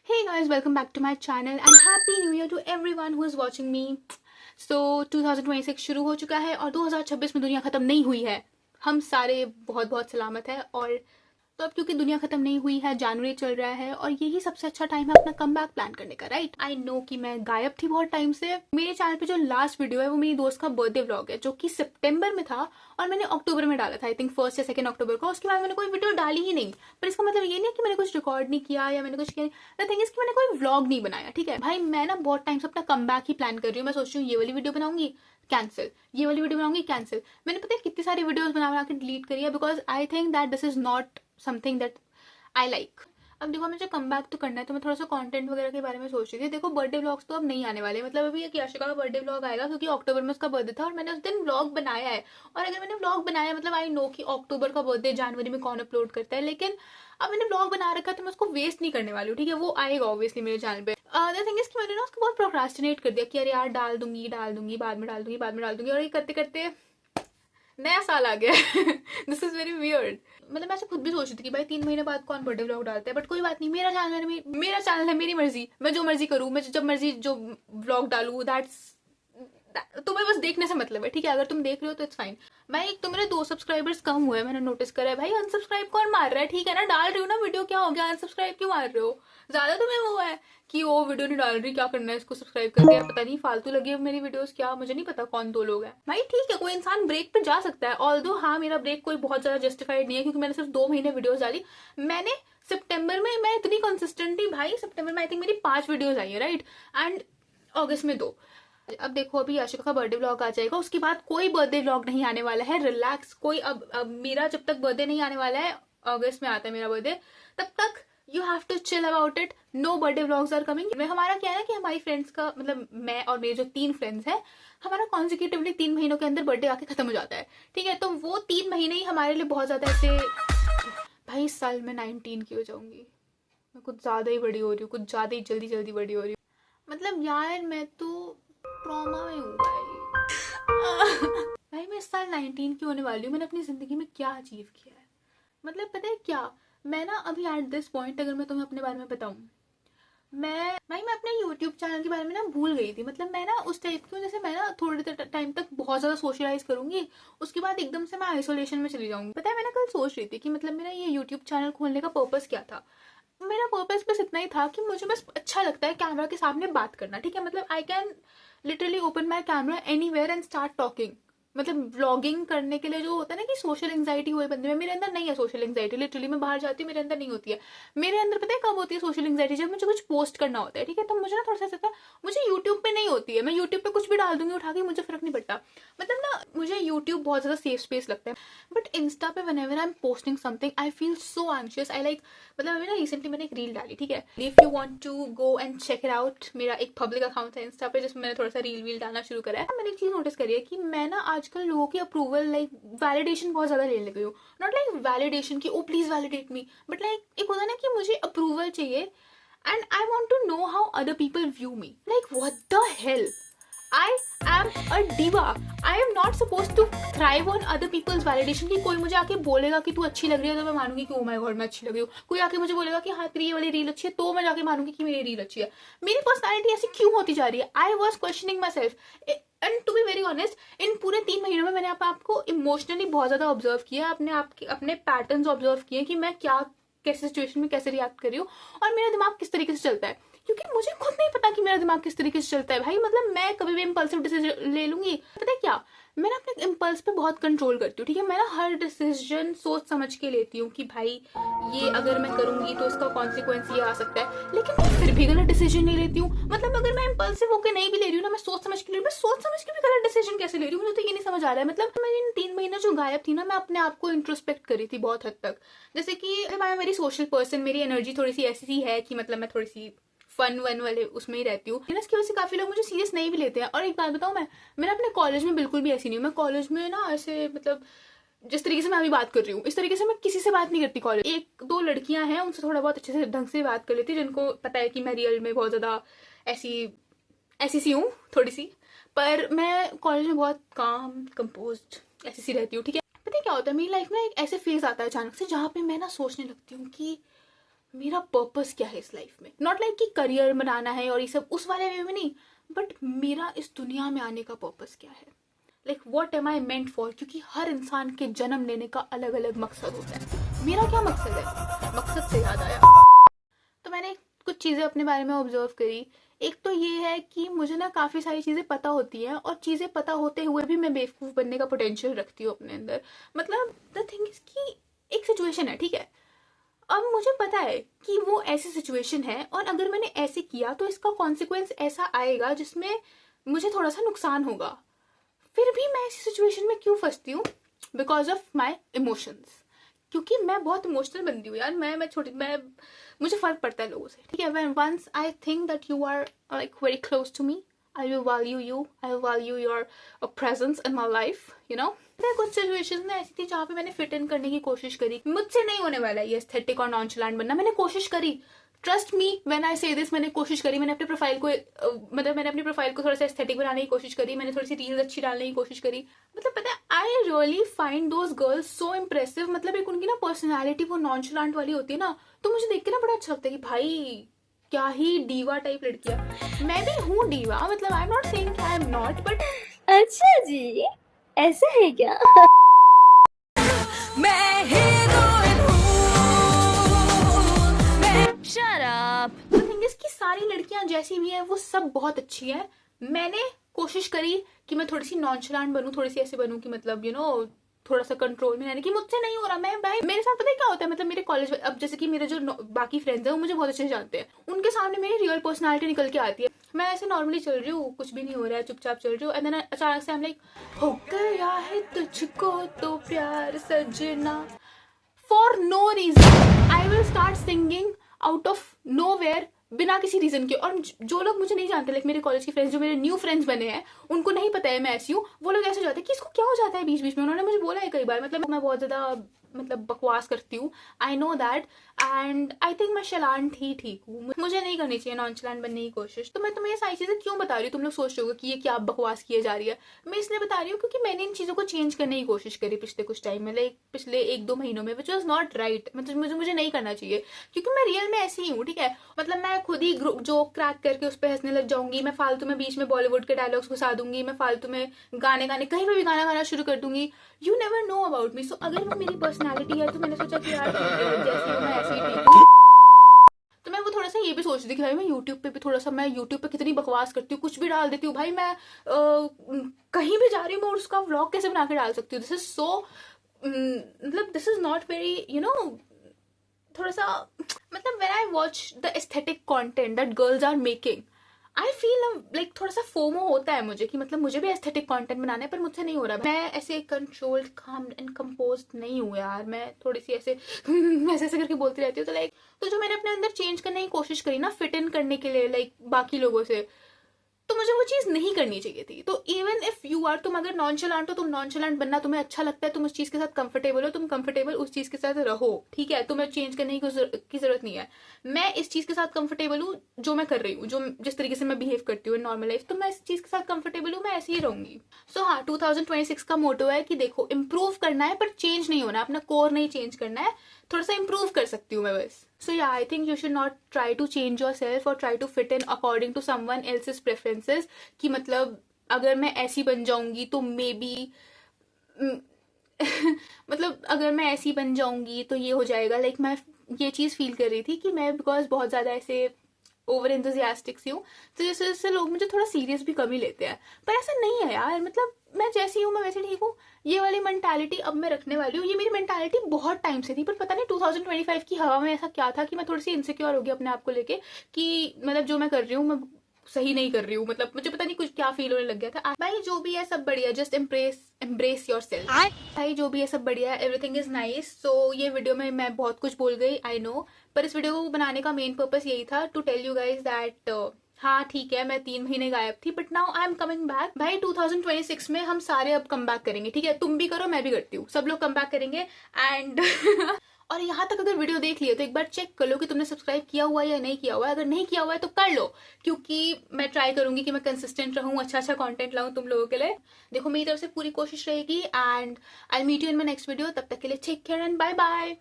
Hey guys, welcome back to my channel and happy new year to everyone who is watching me. So 2026 शुरू हो चुका है और 2026 में दुनिया खत्म नहीं हुई है. हम सारे बहुत बहुत सलामत है. और तो अब क्योंकि दुनिया खत्म नहीं हुई है, जनवरी चल रहा है और यही सबसे अच्छा टाइम है अपना कमबैक प्लान करने का, राइट? आई नो कि मैं गायब थी बहुत टाइम से. मेरे चैनल पे जो लास्ट वीडियो है वो मेरी दोस्त का बर्थडे व्लॉग है जो कि सितंबर में था और मैंने अक्टूबर में डाला था, आई थिंक 1 या 2 अक्टूबर को. उसके बाद मैंने कोई वीडियो डाली ही नहीं. पर इसका मतलब ये नहीं है कि मैंने कुछ रिकॉर्ड नहीं किया या मैंने कुछ किया. द थिंग इज कि मैंने कोई व्लॉग नहीं बनाया. ठीक है भाई, मैं ना बहुत टाइम से अपना कमबैक ही प्लान कर रही हूँ. मैं सोच रही हूँ ये वाली वीडियो बनाऊंगी, कैंसिल. ये वाली वीडियो बनाऊंगी, कैंसिल. मैंने पता है कितनी सारी वीडियोस बना बना के डिलीट करी है because I think that this is not something that I like. अब देखो, मुझे कम बैक तो करना है तो मैं थोड़ा सा कंटेंट वगैरह के बारे में सोच रही थी. देखो, बर्थडे व्लॉग्स तो अब नहीं आने वाले. मतलब अभी एक याशिका का बर्थडे व्लॉग आएगा क्योंकि अक्टूबर में उसका बर्थडे था और मैंने उस दिन व्लॉग बनाया है. और अगर मैंने व्लॉग बनाया है, मतलब आई नो कि अक्टूबर का बर्थडे जनवरी में कौन अपलोड करता है, लेकिन अब मैंने व्लॉग बना रखा है तो मैं उसको वेस्ट नहीं करने वाली हूँ. ठीक है, वो आएगा ऑब्वियसली मेरे चैनल पे. द थिंग इज कि मैंने ना उसको बहुत प्रोक्रास्टिनेट कर दिया कि अरे यार डाल दूंगी बाद में डाल दूंगी और ये करते करते नया साल आ गया. This is very weird. मतलब मैं ऐसे खुद भी सोच रही थी कि भाई 3 महीने बाद कौन बर्थडे व्लॉग डालता है. बट कोई बात नहीं, मेरा चैनल है, मेरी मर्जी. मैं जो मर्जी करूँ, मैं जब मर्जी जो व्लॉग डालू, दैट्स तुम्हें बस देखने से मतलब है. ठीक है, अगर तुम देख रहे हो तो इट्स फाइन. भाई एक तो मेरे 2 सब्सक्राइबर्स कम हुए, मैंने नोटिस करा है. भाई अनसब्सक्राइब कौन मार रहा है? ठीक है ना, डाल रही हो ना वीडियो, क्या हो गया? अनसब्सक्राइब क्यों मार रहे हो? ज्यादा तुम्हें वो है कि वो वीडियो नहीं डाल रही, क्या करना है इसको सब्सक्राइब करके? पता नहीं फालतू लगी है मेरी वीडियोस, क्या मुझे नहीं पता कौन 2 लोग हैं. भाई ठीक है, कोई इंसान ब्रेक पे जा सकता है. ऑल्दो हाँ, मेरा ब्रेक कोई बहुत ज्यादा जस्टिफाइड नहीं है क्योंकि मैंने सिर्फ 2 महीने वीडियोस डाली. मैंने सितंबर में मैं इतनी कंसिस्टेंट थी भाई. सितंबर में आई थिंक मेरी 5 वीडियोस आई है, राइट? एंड अगस्त में 2. अब देखो, अभी याशिका का बर्थडे व्लॉग आ जाएगा, उसके बाद कोई बर्थडे व्लॉग नहीं आने वाला है. रिलैक्स. कोई अब मेरा जब तक बर्थडे नहीं आने वाला है, अगस्त में आता है मेरा बर्थडे, तब तक you have to chill about it. No birthday vlogs are coming. हमारा क्या है ना कि हमारी फ्रेंड्स का, मतलब मैं और मेरे जो 3 फ्रेंड्स हैं, हमारा कॉन्सिक्यूटिवली 3 महीनों के अंदर बर्थडे आके खत्म हो जाता है. ठीक है, तो वो 3 महीने ही हमारे लिए बहुत ज्यादा ऐसे. भाई इस साल मैं 19 की हो जाऊंगी. मैं कुछ ज्यादा ही बड़ी हो रही हूँ, कुछ ज्यादा ही जल्दी जल्दी बड़ी हो रही हूँ. मतलब यार मैं तो ट्रॉमा में हूँ भाई. भाई मैं इस साल 19 की होने वाली हूँ. मैंने अपनी जिंदगी में क्या अचीव किया है? मतलब पता है क्या, मैं ना अभी एट दिस पॉइंट अगर मैं तुम्हें अपने बारे में बताऊं, मैं अपने यूट्यूब चैनल के बारे में ना भूल गई थी. मतलब मैं ना उस टाइप की हूँ, जैसे मैं ना थोड़ी टाइम तक बहुत ज्यादा सोशलाइज करूंगी, उसके बाद एकदम से मैं आइसोलेशन में चली जाऊंगी. पता है, मैंने कल सोच रही थी कि मतलब मेरा ये यूट्यूब चैनल खोलने का पर्पस क्या था. मेरा पर्पस बस इतना ही था कि मुझे बस अच्छा लगता है कैमरा के सामने बात करना. ठीक है, मतलब I can literally open my camera anywhere and start talking. मतलब व्लॉगिंग करने के लिए जो होता है ना कि सोशल एंजाइटी हुए बंदे में, मेरे अंदर नहीं है सोशल एंजाइटी. लिटरली मैं बाहर जाती हूँ, मेरे अंदर नहीं होती है. मेरे अंदर पता है कब होती है सोशल एंजाइटी? जब मुझे कुछ पोस्ट करना होता है. ठीक है, तो मुझे ना थोड़ा सा ऐसा, मुझे यूट्यूब पे नहीं होती है. मैं यूट्यूब पे कुछ भी डाल दूंगी उठा के, मुझे फर्क नहीं पड़ता. मतलब ना मुझे यूट्यूब बहुत ज्यादा सेफ स्पेस लगता है. बट इंस्टा पे whenever I am posting something I feel so anxious. I like, मतलब अभी ना रिसेंटली मैंने एक रील डाली. ठीक है, if you want to go and check it out, मेरा एक पब्लिक अकाउंट है इंस्टा पे जिसमें मैंने थोड़ा सा रील वील डालना शुरू करा है. मैंने एक चीज नोटिस करी है कि मैं ना आजकल लोगों की अप्रूवल, लाइक वैलिडेशन बहुत ज्यादा लेने लगी हूँ. नॉट लाइक वैलिडेशन की oh please validate me, but like एक होता है ना कि मुझे अप्रूवल चाहिए and I want to know how other people view me. Like what the hell, I am a diva. I am not supposed to thrive on other people's validation. कि कोई मुझे आके बोलेगा कि तू अच्छी लग रही है तो मैं मानूंगी कि ओ माय गॉड मैं अच्छी लग रही हूँ. कोई आके मुझे बोलेगा कि हाँ तेरी ये वाली रील अच्छी है तो मैं जाके मानूंगी कि मेरी रील अच्छी है. मेरी पर्सनालिटी ऐसी क्यों होती जा रही है? I was questioning myself. And to be very honest, इन पूरे 3 महीनों में मैंने आपको इमोशनली बहुत ज्यादा ऑब्जर्व किया, अपने पैटर्न्स ऑब्जर्व किए कि मैं क्या, कैसे सिचुएशन में कैसे रिएक्ट कर रही हूँ और मेरा दिमाग किस तरीके से चलता है. क्योंकि मुझे खुद नहीं पता कि मेरा दिमाग किस तरीके से चलता है भाई. मतलब मैं कभी भी इम्पल्सिव डिसीजन ले लूंगी. पता है क्या, मैं ना अपने इम्पल्स पे बहुत कंट्रोल करती हूँ. ठीक है, मैं ना हर डिसीजन सोच समझ के लेती हूँ कि भाई ये अगर मैं करूंगी तो इसका कॉन्सिक्वेंस ये आ सकता है. लेकिन मैं फिर भी गलत डिसीजन नहीं लेती हूँ. मतलब अगर मैं इम्पल्सिव होकर नहीं भी ले रही हूँ ना, मैं सोच समझ के ले रही हूँ, मैं सोच समझ के भी गलत डिसीजन कैसे ले रही हूँ मुझे तो ये नहीं समझ आ रहा है. मतलब मैं इन 3 महीने जो गायब थी ना, मैं अपने आप को इंट्रोस्पेक्ट करी थी बहुत हद तक. जैसे कि I am very social person, मेरी एनर्जी थोड़ी सी ऐसी है कि मतलब मैं थोड़ी सी फन वन वाले उसमें ही रहती हूँ. इसकी वजह से काफी लोग मुझे सीरियस नहीं भी लेते हैं. और एक बात बताऊँ, मैं अपने कॉलेज में बिल्कुल भी ऐसी नहीं हूँ. मैं कॉलेज में ना ऐसे, मतलब जिस तरीके से मैं अभी बात कर रही हूँ इस तरीके से मैं किसी से बात नहीं करती. कॉलेज 1-2 लड़कियां हैं, उनसे थोड़ा बहुत अच्छे से ढंग से बात कर लेती, जिनको पता है कि मैं रियल में बहुत ज्यादा ऐसी ऐसी सी हूँ थोड़ी सी. पर मैं कॉलेज में बहुत काम कंपोज्ड ऐसी सी रहती हूँ. ठीक है, पता है क्या होता है, मेरी लाइफ में एक ऐसे फेज आता है अचानक से जहाँ पे मैं ना सोचने लगती हूँ कि मेरा पर्पस क्या है इस लाइफ में। नॉट लाइक कि करियर बनाना है और ये सब, उस वाले वे में नहीं, बट मेरा इस दुनिया में आने का पर्पस क्या है, like what am I meant for. क्योंकि हर इंसान के जन्म लेने का अलग अलग मकसद होता है। मेरा क्या मकसद है, मकसद से याद आया, तो मैंने कुछ चीज़ें अपने बारे में ऑब्जर्व करी। एक तो ये है कि मुझे ना काफ़ी सारी चीज़ें पता होती हैं, और चीज़ें पता होते हुए भी मैं बेवकूफ़ बनने का पोटेंशियल रखती हूँ अपने अंदर। मतलब द थिंग इज कि एक सिचुएशन है, ठीक है, अब मुझे पता है कि वो ऐसी सिचुएशन है, और अगर मैंने ऐसे किया तो इसका कॉन्सिक्वेंस ऐसा आएगा जिसमें मुझे थोड़ा सा नुकसान होगा। फिर भी मैं ऐसी सिचुएशन में क्यों फंसती हूँ? Because of my emotions. क्योंकि मैं बहुत इमोशनल बनती हूँ यार। मैं मुझे फर्क पड़ता है लोगों से, ठीक है। When once I think that you are like very close to me, I will value you, I will value your presence in my life, you know. कुछ सिचुएशंस में ऐसी थी जहाँ पे मैंने फिट इन करने की कोशिश करी। मुझसे नहीं होने वाला ये एस्थेटिक और नॉनचलांट बनना। मैंने कोशिश करी, ट्रस्ट मी व्हेन आई से दिस, मैंने कोशिश करी। मैंने अपने प्रोफाइल को मतलब मैंने अपनी प्रोफाइल को थोड़ा सा एस्थेटिक बनाने की कोशिश करी। मैंने थोड़ी सी रील्स अच्छी डालने की कोशिश करी। मतलब पता है, I really find those girls so impressive. मतलब एक उनकी ना पर्सनैलिटी वो नॉनचलांट वाली होती है ना, तो मुझे देख के ना बड़ा अच्छा लगता है कि भाई क्या ही डीवा टाइप लड़कियां। मैं भी हूँ डीवा, मतलब I am not saying I am not, but अच्छा जी, ऐसा है क्या? मैं हीरोइन हूँ, मैं shut up. The thing is कि सारी लड़कियां जैसी भी हैं वो सब बहुत अच्छी हैं। मैंने कोशिश करी कि मैं थोड़ी सी नॉनचलांट बनूं, थोड़ी सी ऐसे बनूं कि मतलब यू नो थोड़ा सा कंट्रोल में रहने की। मुझसे नहीं हो रहा। मैं भाई मेरे साथ पता है क्या होता है, मतलब मेरे कॉलेज, अब जैसे कि मेरे जो बाकी फ्रेंड्स हैं वो मुझे बहुत अच्छे से जानते हैं, उनके सामने मेरी रियल पर्सनालिटी निकल के आती है। मैं ऐसे नॉर्मली चल रही हूँ, कुछ भी नहीं हो रहा है, चुपचाप चल रही हूँ, एंड देन अचानक से हम लाइक, हो गया है तुझको तो प्यार सजना, for no reason I will start singing out of nowhere, बिना किसी रीजन के। और जो लोग मुझे नहीं जानते, लाइक मेरे कॉलेज के फ्रेंड्स, जो मेरे न्यू फ्रेंड्स बने हैं, उनको नहीं पता है मैं ऐसी हूँ, वो लोग ऐसे जाते हैं कि इसको क्या हो जाता है बीच बीच में। उन्होंने मुझे बोला है कई बार, मतलब मैं बहुत ज्यादा मतलब बकवास करती हूँ, I know that, and I think मैं शलांट ही ठीक हूँ। मुझे नहीं करनी चाहिए नॉनचलांट बनने की कोशिश। तो मैं तुम्हें ये सारी चीजें क्यों बता रही हूँ? तुम लोग सोच रहे हो कि ये क्या बकवास किए जा रही है। मैं इसलिए बता रही हूँ क्योंकि मैंने इन चीजों को चेंज करने की कोशिश करी पिछले कुछ टाइम में, लाइक पिछले 1-2 महीनों में, विच वॉज नॉट राइट। मतलब मुझे नहीं करना चाहिए, क्योंकि मैं रियल में ऐसी ही हूँ, ठीक है। मतलब मैं खुद ही जोक क्रैक करके उस पर हंसने लग जाऊंगी। मैं फालतू में बीच में बॉलीवुड के डायलॉग्स घुसा दूंगी। मैं फालतू में गाने कहीं पर भी गाना गाना शुरू कर दूंगी। You never know about me. So अगर वो मेरी पर्सनैलिटी है तो मैंने सोचा कि यार जैसी हूँ मैं ऐसी ही ठीक हूँ। तो मैं वो थोड़ा सा ये भी सोच रही थी कि भाई मैं यूट्यूब पे भी थोड़ा सा, मैं यूट्यूब पे कितनी बकवास करती हूँ, कुछ भी डाल देती हूँ भाई। मैं कहीं भी जा रही हूँ, मैं उसका व्लॉग कैसे बना के डाल सकती हूँ? दिस इज सो, मतलब this is not very you know, थोड़ा सा, मतलब when I watch the aesthetic content that girls are making, I feel like थोड़ा सा फोमो होता है मुझे कि मतलब मुझे भी एस्थेटिक कंटेंट बनाना है, पर मुझसे नहीं हो रहा। मैं ऐसे कंट्रोल्ड, काम एंड कंपोज नहीं हूँ यार। मैं थोड़ी सी ऐसे ऐसे ऐसे करके बोलती रहती हूँ। तो लाइक, तो जो मैंने अपने अंदर चेंज करने की कोशिश करी ना, फिट इन करने के लिए लाइक बाकी लोगों से, तो मुझे वो चीज नहीं करनी चाहिए थी। तो इवन इफ यू आर, तुम अगर नॉनचलांट हो, तुम नॉनचलांट बनना तुम्हें अच्छा लगता है, तुम उस चीज के साथ कंफर्टेबल हो, तुम कंफर्टेबल उस चीज के साथ रहो, ठीक है। तुम्हें चेंज करने की जरूरत नहीं है। मैं इस चीज के साथ कंफर्टेबल हूँ जो मैं कर रही हूँ, जो जिस तरीके से मैं बिहेव करती हूँ इन नॉर्मल लाइफ, तो मैं इस चीज के साथ कंफर्टेबल हूँ, मैं ऐसे ही रहूंगी। सो हाँ, 2026 का मोटो है कि देखो, इम्प्रूव करना है पर चेंज नहीं होना, अपना कोर नहीं चेंज करना है, थोड़ा सा इम्प्रूव कर सकती हूँ मैं बस। So yeah, I think you should not try to change yourself or try to fit in according to someone else's preferences. कि मतलब अगर मैं ऐसी बन जाऊंगी तो मे बी मतलब अगर मैं ऐसी बन जाऊंगी तो ये हो जाएगा। लाइक मैं ये चीज़ फील कर रही थी कि मैं बिकॉज बहुत ज़्यादा ऐसे ओवर एंथुजियास्टिक सी हूँ, तो जैसे जैसे लोग मुझे थोड़ा सीरियस भी कम ही लेते हैं। पर ऐसा नहीं है यार, मतलब मैं जैसी हूँ मैं वैसे ठीक हूँ। ये वाली मेंटालिटी अब मैं रखने वाली हूँ। ये मेरी मेंटालिटी बहुत टाइम से थी, पर पता नहीं 2025 की हवा में ऐसा क्या था कि मैं थोड़ी सी इनसिक्योर हो गई अपने आप को लेके, कि मतलब जो मैं कर रही हूँ मैं सही नहीं कर रही हूँ। मतलब मुझे पता नहीं कुछ क्या फील होने लग गया था। भाई जो भी है सब बढ़िया, जस्ट एम्ब्रेस योर सेल्फ। भाई जो भी है सब बढ़िया, एवरीथिंग इज नाइस। सो ये वीडियो में मैं बहुत कुछ बोल गई, आई नो, पर इस वीडियो को बनाने का मेन पर्पस यही था, to tell you guys that हाँ ठीक है, मैं 3 महीने गायब थी, but now I am coming back. भाई 2026 में हम सारे अब कम बैक करेंगे, ठीक है। तुम भी करो, मैं भी करती हूँ, सब लोग कम बैक करेंगे। एंड और यहाँ तक अगर वीडियो देख लिया तो एक बार चेक कर लो कि तुमने सब्सक्राइब किया हुआ है या नहीं किया हुआ है। अगर नहीं किया हुआ है तो कर लो, क्योंकि मैं ट्राई करूंगी कि मैं कंसिस्टेंट रहूं, अच्छा अच्छा कंटेंट लाऊं तुम लोगों के लिए। देखो मेरी तरफ से पूरी कोशिश रहेगी, and I meet you in my next video. तब तक के लिए take care and bye bye.